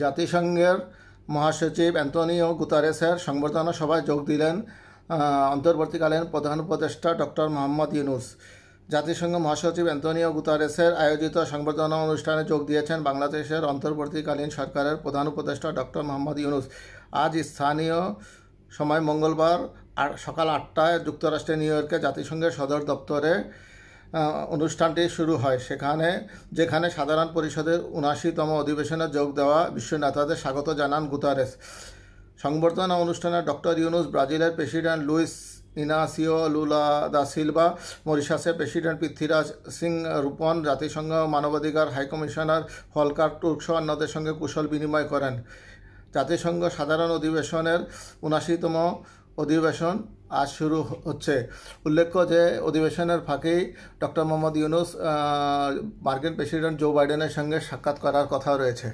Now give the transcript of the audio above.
জাতিসংঘের মহাসচিব অ্যান্তোনিও গুতারেসের সংবর্ধনা সভায় যোগ দিলেন অন্তর্বর্তীকালীন প্রধান উপদেষ্টা ডক্টর মোহাম্মদ ইউনূস। জাতিসংঘ মহাসচিব অ্যান্তোনিও গুতারেসের আয়োজিত সংবর্ধনা অনুষ্ঠানে যোগ দিয়েছেন বাংলাদেশের অন্তর্বর্তীকালীন সরকারের প্রধান উপদেষ্টা ডক্টর মোহাম্মদ ইউনূস। আজ স্থানীয় সময় মঙ্গলবার সকাল 8টায় যুক্তরাষ্ট্রের নিউ ইয়র্কে জাতিসংঘের সদর দপ্তরে অনুষ্ঠানটি শুরু হয়, যেখানে সাধারণ পরিষদের ৭৯তম অধিবেশনে যোগ দেওয়া বিশ্ব নেতাদের স্বাগত জানান গুতারেস। সংবর্ধনা অনুষ্ঠানে ডক্টর ইউনূস ব্রাজিলের president Luiz Inacio Lula da Silva, মরিশাসের প্রেসিডেন্ট পৃথ্বীরাজ সিং রূপন, জাতিসংঘ মানবাধিকার হাইকমিশনার ফলকার টুর্ক সহ অন্যদের সঙ্গে কুশল বিনিময় করেন। জাতিসংঘ সাধারণ অধিবেশনের ৭৯তম অধিবেশন আজ শুরু হচ্ছে। উল্লেখ্য যে অধিবেশনের ফাঁকেই ডক্টর মোহাম্মদ ইউনূস মার্কিন প্রেসিডেন্ট জো বাইডেনের সঙ্গে সাক্ষাৎ করার কথা রয়েছে।